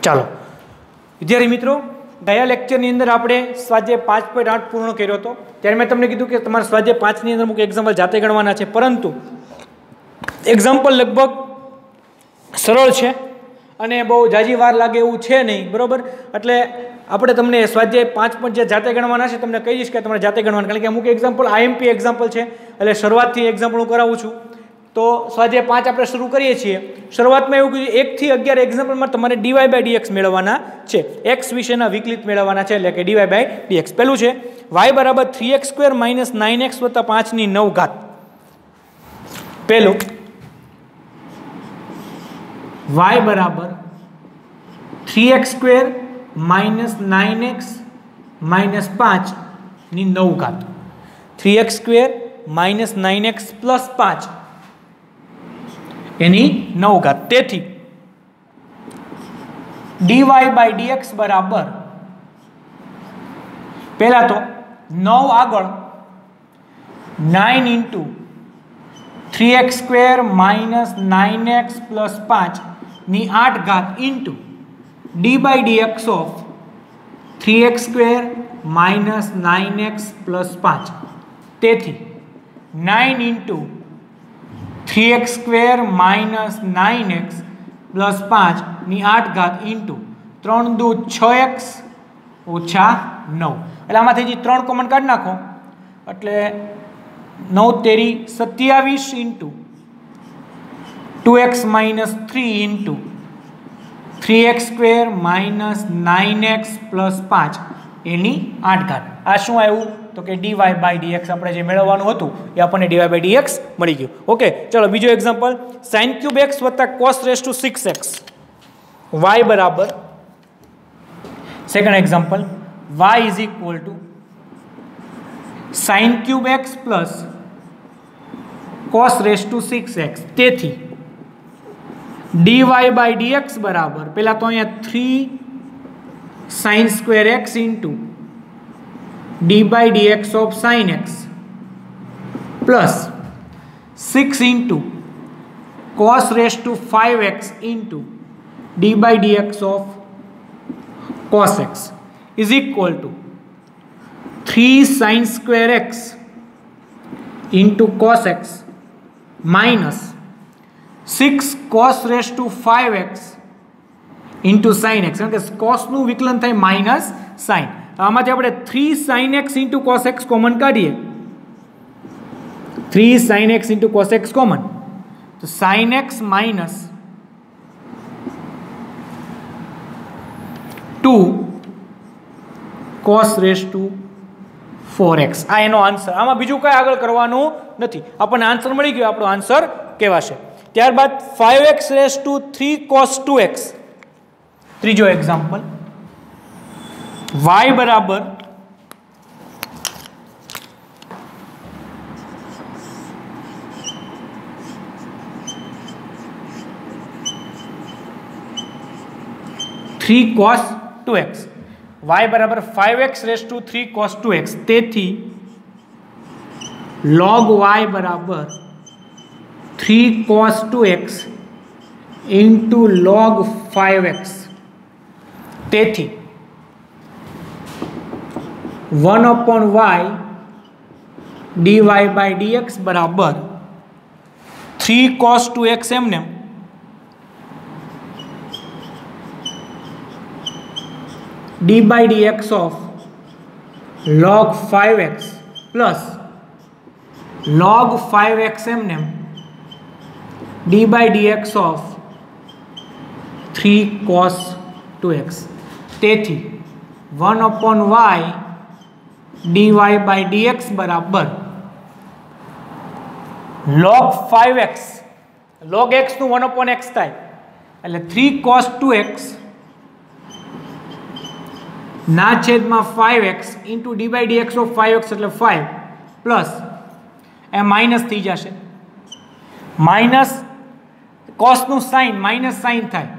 ચાલો વિદ્યાર્થી મિત્રો, ગયા લેક્ચરની અંદર આપણે સ્વાધ્યાય 5.8 પૂર્ણ કર્યો હતો. ત્યારે મેં તમને કીધું કે તમારે સ્વાધ્યાય 5ની અંદર અમુક એક્ઝામ્પલ જાતે ગણવાના છે, પરંતુ એક્ઝામ્પલ લગભગ સરળ છે અને બહુ જાજી વાર લાગે એવું છે નહીં, બરાબર. એટલે આપણે તમને સ્વાધ્યાય 5 પણ જે જાતે ગણવાના છે તમને કહી દઈશ કે તમારે જાતે ગણવાના, કારણ કે અમુક એક્ઝામ્પલ આઈએમપી એક્ઝામ્પલ છે, એટલે શરૂઆતથી એક્ઝામ્પલ હું કરાવું છું. તો સ્વાધ્યાય 5 આપણે શરૂ કરીએ છીએ. શરૂઆતમાં એવું કીધું 1 થી 11 એક્ઝામ્પલમાં તમારે dy/dx મેળવવાના છે, x વિશેના વિકલિત મેળવવાના છે, એટલે કે dy/dx. પહેલું છે y બરાબર 3x² - 9x + 5 ની 9 ઘાત. પહેલું y બરાબર 3x² - 9x - 5 ની 9 ઘાત. 3x² - 9x + 5 એની 9 ઘાત. તેથી dy/dx બરાબર પહેલા તો 9 આગળ 9 × 3x² - 9x + 5 ની 8 ઘાત into dy/dx of 3x² - 9x + 5. તેથી 9 × 3x² - 9x + 5 ની 8 ઘાત ઇન્ટુ 3 દુ 6x - 9. એટલે આમાંથી જે 3 કોમન કાઢી નાખો એટલે 9 તેરી 27 into 2x - 3 into 3x² - 9x + 5 એની 8 ઘાત. આ શું આવ્યું? તો કે dy/dx આપણે જે મેળવવાનું હતું એ આપણને dy/dx મળી ગયું. ઓકે, ચલો બીજો example sin³ x + cos 6x. y બરાબર second example y is equal two sin³ x + cos 6x. તેથી dy/dx બરાબર પહેલા તો અહીંયા 3 sin² x into dy/dx of sin x plus 6 into cos 5x into dy/dx of cos x is equal to 3 sin² x into cos x minus 6 cos 5x into sin x. કારણ કે cos નું વિકલન થાય minus sin. આમાંથી આપણે 3 sin x into cos x common કાઢીએ. 3 sin x into cos x common, તો sin x minus 2 cos 4x. આ એનો આન્સર. આમાં બીજું કઈ આગળ કરવાનું નથી, આપણને આન્સર મળી ગયો, આપણો આન્સર કહેવાશે. ત્યારબાદ 5x3 cos 2x. ત્રીજો એક્ઝામ્પલ y બરાબર 3 cos 2x. y બરાબર 5x3 cos 2x. તેથી log y બરાબર 3 cos 2x into log 5x. તેથી 1/y dy/dx બરાબર 3 cos 2x એમને dy/dx of log 5x plus log 5x એમને dy/dx of 3 cos 2x. તેથી 1/y dy/dx બરાબર log 5x, log x નું 1/x થાય એટલે 3 cos 2x ના છેદમાં 5x into dy/dx of 5x એટલે 5 પ્લસ એ માઇનસ થઈ જશે, માઇનસ cos નું સાઇન માઇનસ સાઇન થાય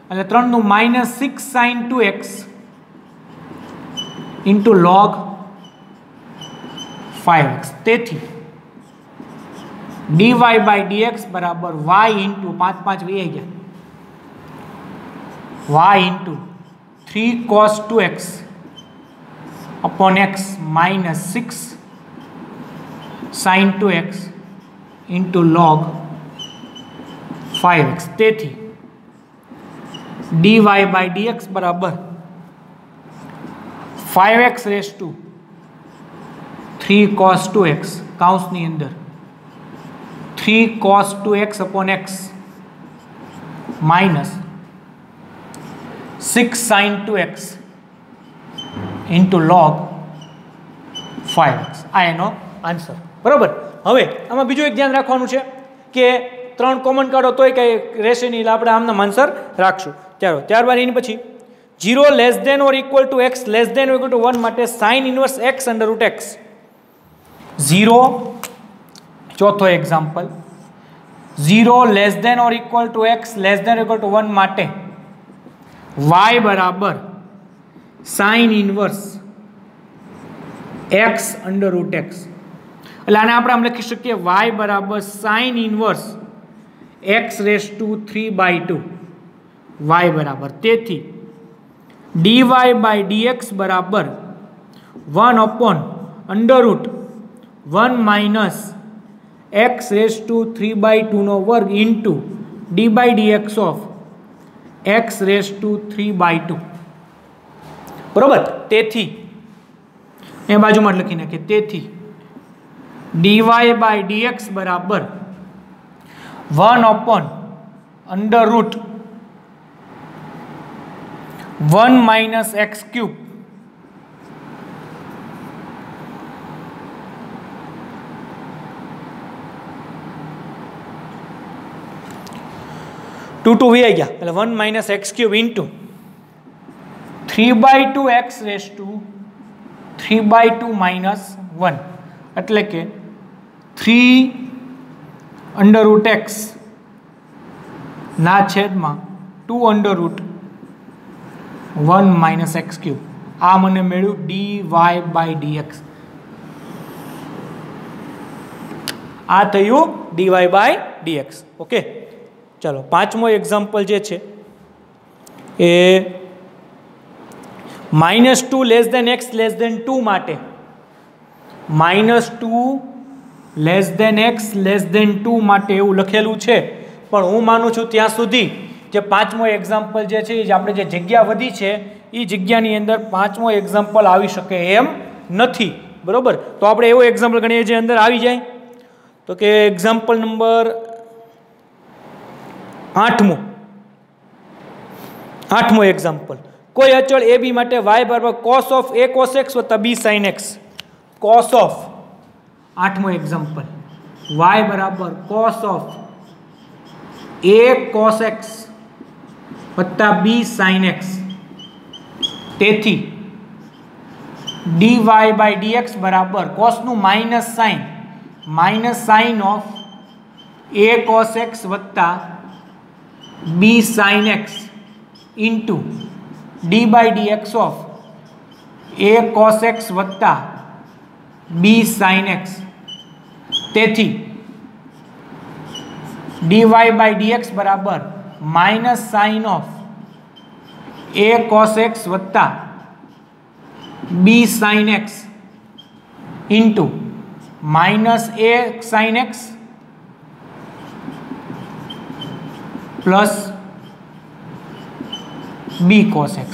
એટલે 3 નું -6 sin 2x into log 5x. તેથી dy/dx બરાબર y ઇન્ટુ 5 5 વી ગયા y into 3 cos 2x upon x minus 6 sin 2x into log 5x. તેથી dy by dx બરાબર 5x rays two 3 cos 2x કાઉન્સની અંદર 3 cos 2x upon x minus 6 sin 2x into log 5x. આ એનો answer. બરાબર. હવે આમાં બીજું એક ધ્યાન રાખવાનું છે કે 3 કોમન કાઢો તોય કંઈ રહેશે નહીં, એટલે આપણે આમના આન્સર રાખશું. ત્યારબાદ એની પછી 0 less than or equal to x less than or equal to 1 માટે sine inverse x under root x. 0 ચોથો example 0 less than or equal to x less than or equal to 1 માટે y બરાબર sine inverse x under root x. એટલે આને આપણે આમ લખી શકીએ y બરાબર sine inverse x raise to 3/2 y બરાબર. તેથી dy બાય dx બરાબર 1 upon under root 1 minus x raise to 3/2 નો વર્ગ into dy by dx of x raise to 3/2. બરોબર. તેથી એ બાજુમાં લખી નાખીએ. તેથી dy by dx બરાબર 1 upon under root 1 minus x cube टू टू वी आई गया એટલે 1 minus x cube into 3/2 x raised to 3/2 minus 1 એટલે કે 3 under root x ના છેદમાં 2 under root 1 minus x cube. આ મને મળ્યું dy by dx. આ થયું dy by dx. ઓકે, ચાલો પાંચમો એક્ઝામ્પલ જે છે એ -2 less than x less than 2 માટે -2 less than x less than 2 માટે એવું લખેલું છે, પણ હું માનું છું ત્યાં સુધી જે પાંચમો એક્ઝામ્પલ જે છે એ આપણે જે જગ્યા વધી છે એ જગ્યાની અંદર પાંચમો એક્ઝામ્પલ આવી શકે એમ નથી. બરોબર. તો આપણે એવો એક્ઝામ્પલ ગણીએ જે અંદર આવી જાય. તો કે એક્ઝામ્પલ નંબર 8મો એક્ઝામ્પલ. કોઈ અચળ a b માટે y બરાબર cos of a cos x વત્તા b sin x. cos of 8મો એક્ઝામ્પલ y બરાબર cos of a cos x વત્તા b sin x. તેથી dy by dx બરાબર cos નું minus sign of a cos x વત્તા b sin x into dy by dx of a cos x વત્તા b sin x. તેથી dy by dx બરાબર minus sign of a cos x વત્તા b sin x into minus a sin x plus b cos x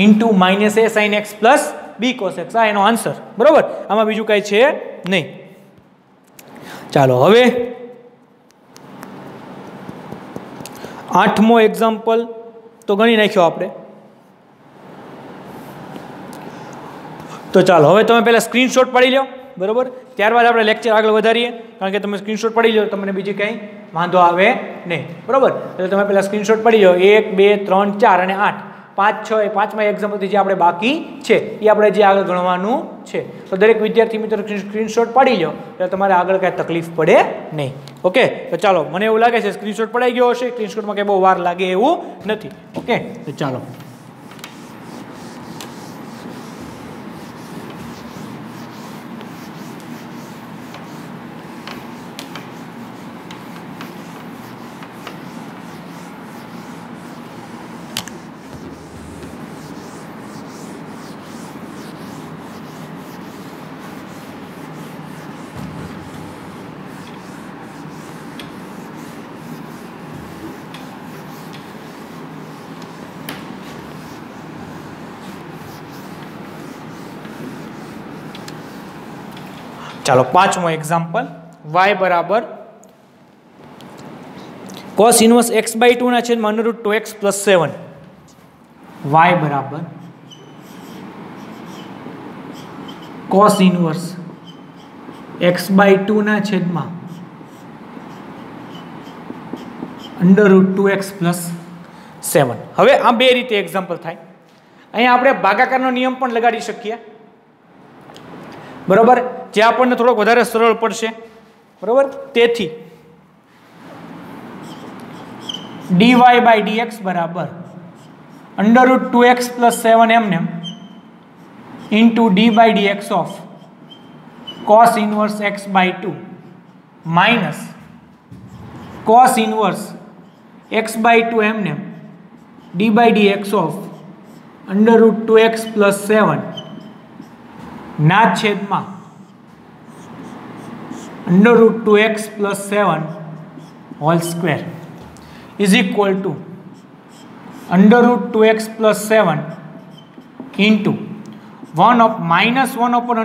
into minus a sin x plus b cos x. આ એનો answer. બરોબર. આમાં બીજું કાંઈ છે નહીં. ચાલો હવે 8મો એક્ઝામ્પલ તો ગણી નાખ્યો આપણે. તો ચાલો હવે તમે પહેલાં સ્ક્રીનશોટ પાડી લો. બરોબર. ત્યારબાદ આપણે લેક્ચર આગળ વધારીએ, કારણ કે તમે સ્ક્રીનશોટ પડી લો તમને બીજી કંઈ વાંધો આવે નહીં. બરોબર. એટલે તમે પહેલાં સ્ક્રીનશોટ પડી લો. 1 2 3 4 અને 8 5 6 એ પાંચમા એક્ઝામ્પલથી જે આપણે બાકી છે એ આપણે જે આગળ ગણવાનું છે. તો દરેક વિદ્યાર્થી મિત્રો સ્ક્રીનશોટ પાડી લો એટલે તમારે આગળ કાંઈ તકલીફ પડે નહીં. ઓકે. તો ચાલો, મને એવું લાગે છે સ્ક્રીનશોટ પડાઈ ગયો હશે. સ્ક્રીનશોટમાં કંઈ બહુ વાર લાગે એવું નથી. ઓકે. તો ચાલો ચાલો પાંચમો એક્ઝામ્પલ, y બરાબર cos ઇન્વર્સ x/2 ના છેદમાં √2x + 7, y બરાબર cos ઇન્વર્સ x/2 ના છેદમાં √2x + 7. હવે આ બે રીતે એક્ઝામ્પલ થાય. અહીંયા આપણે ભાગાકારનો નિયમ પણ લગાડી શકીએ, બરોબર, જે આપણને થોડોક વધારે સરળ પડશે, બરોબર. તેથી dy/dx બરાબર √2x + 7 એમને into d/dx of cos inverse x/2 minus cos inverse x/2 એમને d/dx ઓફ √2x + 7 ના છેદમાં √2x + 7 whole square is equal two √2x + 7 into -1 upon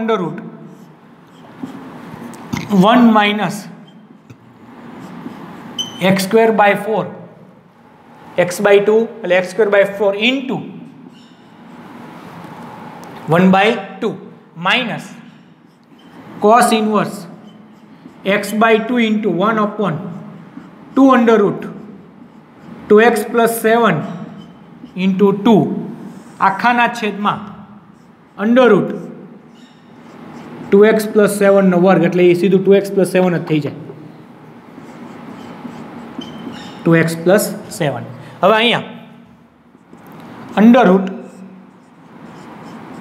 √1 minus x²/4 x/2 એટલે x²/4 into 1/2 minus cos inverse x/2 into 1 upon 2√2x + 7 into 2 આખાના છેદમાં √2x + 7 નો વર્ગ, એટલે એ સીધું 2x + 7 જ થઈ જાય, 2x + 7. હવે અહીંયા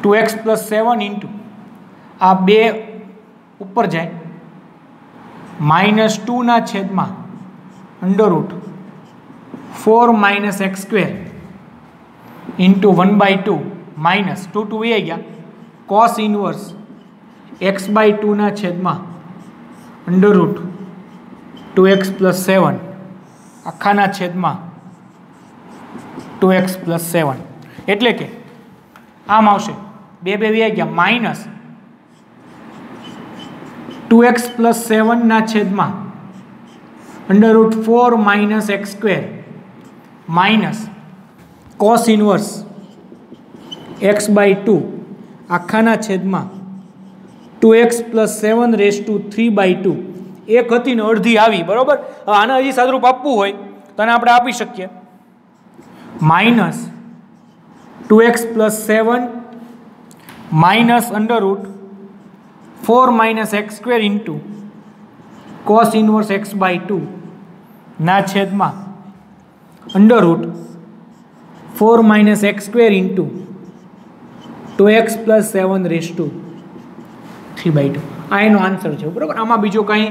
√2x + 7 ઇન્ટુ આ બે ઉપર જાય -2 ના છેદમાં √4 - x² ઇન્ટુ 1/2 માઇનસ 2 એ ગયા cos ઇન્વર્સ x/2 ના છેદમાં √2x + 7 આખાના છેદમાં 2x + 7, એટલે કે આમ આવશે 2 ગયા માઇનસ 2x + 7 ના છેદમાં √4 - x² minus cos inverse x/2 આખાના છેદમાં 2x + 7^3/2. એક હતી ને અડધી આવી, બરોબર. હવે આને હજી સાદરૂપ આપવું હોય તો આને આપણે આપી શકીએ minus 2x + 7 minus √4 - x² into cos inverse x/2 ના છેદમાં √4 - x² ઇન્ટુ 2x + 7^3/2. આ એનો આન્સર છે, બરાબર. આમાં બીજો કંઈ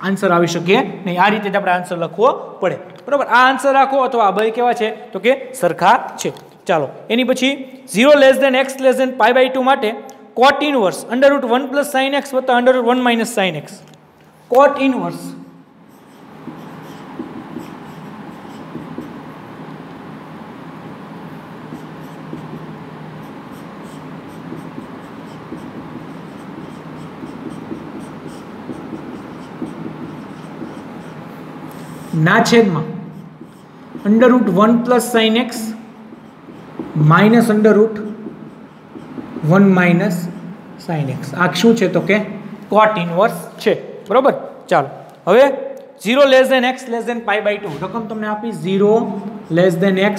આન્સર આવી શકે નહીં. આ રીતે જ આપણે આન્સર લખવો પડે, બરાબર. આ આન્સર રાખો અથવા આ બે કેવા છે તો કે સરખા છે. ચાલો એની પછી 0 < x π/2 માટે cot ઇન્વર્સ √1 + sin x વત્તા √1 - sin x. cot ઇન્વર્સ ના છેદમાં √1 + sin x minus √1 - sin x. આ શું છે તો કે cot ઇન્વર્સ છે, બરોબર. ચાલો હવે 0 < x π/2 રકમ તમને આપી 0 < x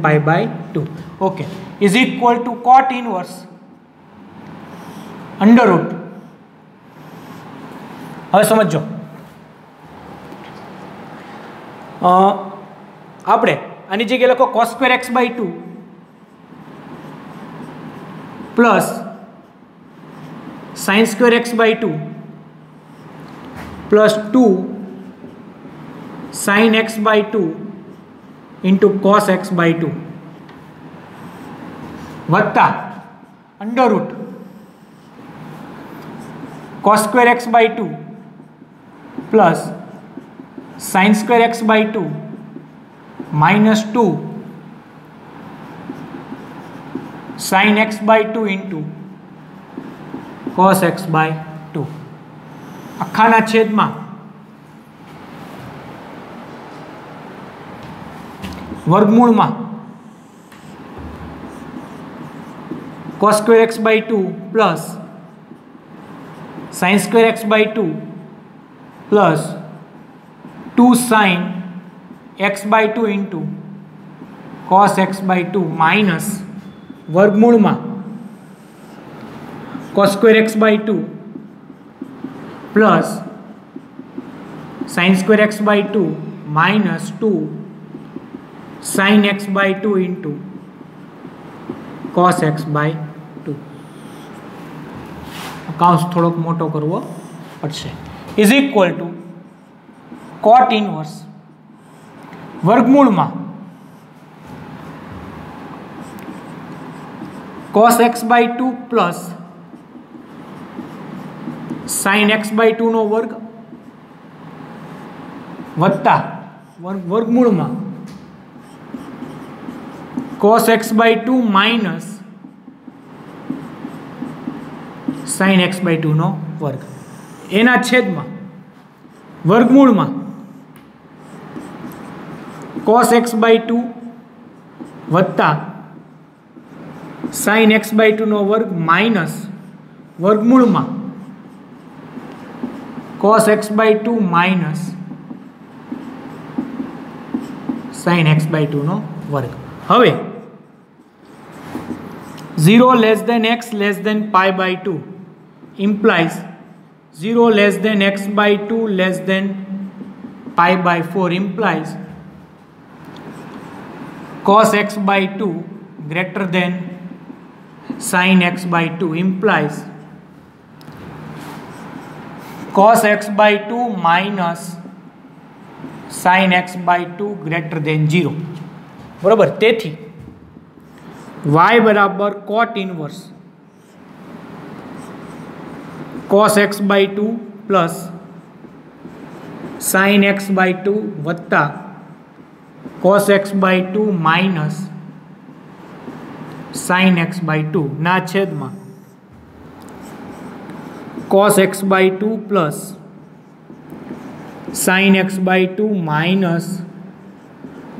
π/2, okay, is equal to cot inverse √ હવે સમજો આપણે આની જગ્યાએ લખો cos² x/2 plus sin² x/2 plus 2 sin x/2 into cos x/2 વત્તા √ cos² x/2 plus sin² x/2 minus 2 sin x/2 into cos x/2. આખાના છેદમાં વર્ગમૂળમાં cos² x/2 plus sin² x/2 plus 2 sin x/2 into cos x/2 minus વર્ગમૂળમાં cos² x/2 plus sin² x/2 minus 2 sin x/2 into cos x/2 કૌંસ થોડોક મોટો કરવો પડશે is equal to cot inverse વર્ગમૂળમાં cos x/2 plus sin x/2 નો વર્ગ વત્તા વર્ગમૂળમાં cos x/2 minus sin x/2 નો વર્ગ એના છેદમાં વર્ગમૂળમાં cos x/2 વત્તા sin x/2 નો વર્ગ માઇનસ વર્ગમૂળમાં cos x/2 minus sin x/2 નો વર્ગ હવે 0 less than x less than pi/2 implies 0 less than x/2 less than pi/4 implies cos x/2 greater than sin x/2 implies cos x/2 minus sin x/2 greater than 0 બરાબર તેથી y બરાબર cot inverse cos x/2 plus sin x/2 વત્તા cos x/2 minus sin x/2 ના છેદમાં cos x/2 plus sin x/2 minus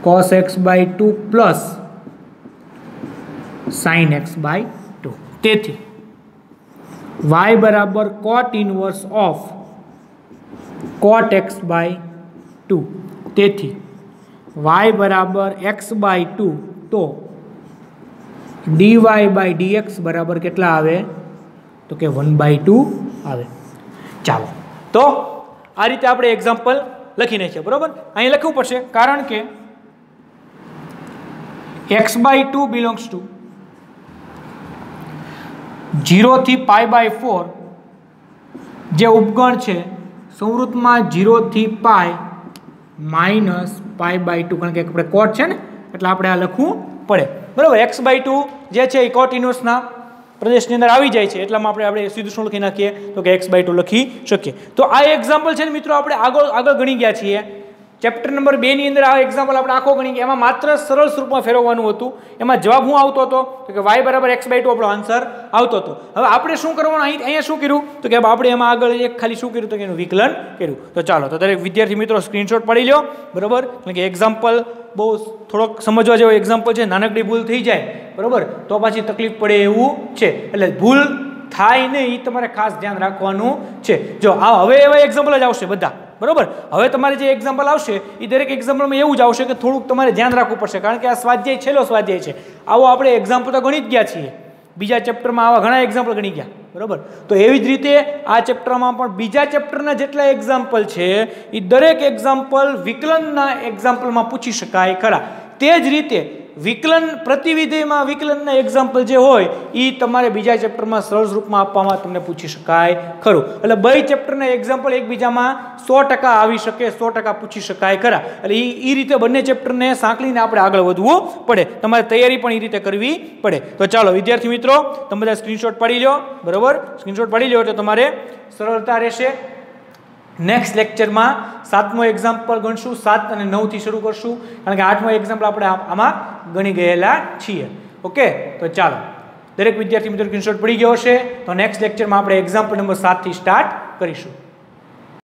cos x/2 plus sin x/2 તેથી y બરાબર cot inverse of cot x/2 તેથી y બરાબર x/2 તો dy/dx બરાબર કેટલા આવે તો કે 1/2 આવે ચાલો તો આ રીતે આપણે એક્ઝામ્પલ લખી નાખીએ બરાબર અહીં લખવું પડશે કારણ કે x/2 બિલોંગ્સ ટુ 0 થી pi/4 જે ઉપગણ છે સંવૃતમાં 0 થી પાઈ માઇનસ pi/2 કારણ કે આપણે કોટ છે ને એટલે આપણે આ લખવું પડે બરાબર x/2 જે છે એ કોટ ઇનવર્સના પ્રદેશની અંદર આવી જાય છે એટલામાં આપણે સીધું શું લખી નાખીએ તો કે x/2 લખી શકીએ તો આ એક્ઝામ્પલ છે ને મિત્રો આપણે આગળ ગણી ગયા છીએ ચેપ્ટર નંબર 2 ની અંદર આ એક્ઝામ્પલ આપણે આખો ગણી ગયા એમાં માત્ર સરળ સ્વરૂપમાં ફેરવવાનું હતું એમાં જવાબ શું આવતો હતો તો કે y બરાબર x/2 આપણો આન્સર આવતો હતો હવે આપણે શું કરવાનું અહીંયા શું કર્યું તો કે આપણે એમાં આગળ એક ખાલી શું કર્યું તો કે એનું વિકલન કર્યું તો ચાલો તો દરેક વિદ્યાર્થી મિત્રો સ્ક્રીનશોટ પાડી લો બરાબર કારણ કે એક્ઝામ્પલ બહુ થોડોક સમજવા જેવો એક્ઝામ્પલ છે નાનકડી ભૂલ થઈ જાય બરાબર તો પાછી તકલીફ પડે એવું છે એટલે ભૂલ થાય નહીં એ તમારે ખાસ ધ્યાન રાખવાનું છે જો આ હવે એવા એક્ઝામ્પલ જ આવશે બધા બરાબર હવે તમારે જે એક્ઝામ્પલ આવશે એ દરેક એક્ઝામ્પલમાં એવું જ આવશે કે થોડુંક તમારે ધ્યાન રાખવું પડશે કારણ કે આ સ્વાધ્યાય છેલ્લો સ્વાધ્યાય છે આવો આપણે એક્ઝામ્પલ તો ગણી જ ગયા છીએ બીજા ચેપ્ટરમાં આવા ઘણા એક્ઝામ્પલ ગણી ગયા બરાબર તો એવી જ રીતે આ ચેપ્ટરમાં પણ બીજા ચેપ્ટરના જેટલા એક્ઝામ્પલ છે એ દરેક એક્ઝામ્પલ વિકલનના એક્ઝામ્પલમાં પૂછી શકાય ખરા તે જ રીતે વિકલન પ્રતિવિધેયમાં વિકલનના એક્ઝામ્પલ જે હોય એ તમારે બીજા ચેપ્ટરમાં સરળ રૂપમાં આપવામાં તમને પૂછી શકાય ખરું એટલે બે ચેપ્ટરના એક્ઝામ્પલ એકબીજામાં 100% આવી શકે 100% પૂછી શકાય ખરા એટલે એ રીતે બંને ચેપ્ટરને સાંકળીને આપણે આગળ વધવું પડે તમારે તૈયારી પણ એ રીતે કરવી પડે તો ચાલો વિદ્યાર્થી મિત્રો તમે બધા સ્ક્રીનશોટ પાડી લો બરાબર સ્ક્રીનશોટ પાડી લો એટલે તમારે સરળતા રહેશે નેક્સ્ટ લેક્ચરમાં 7મો એક્ઝામ્પલ ગણશું 7 અને 9 થી શરૂ કરશું કારણ કે 8મો એક્ઝામ્પલ આપણે આમાં ગણી ગયેલા છીએ ઓકે તો ચાલો દરેક વિદ્યાર્થી મિત્રો સ્ક્રીનશોટ પડી ગયો હશે તો નેક્સ્ટ લેક્ચરમાં આપણે એક્ઝામ્પલ નંબર 7 થી સ્ટાર્ટ કરીશું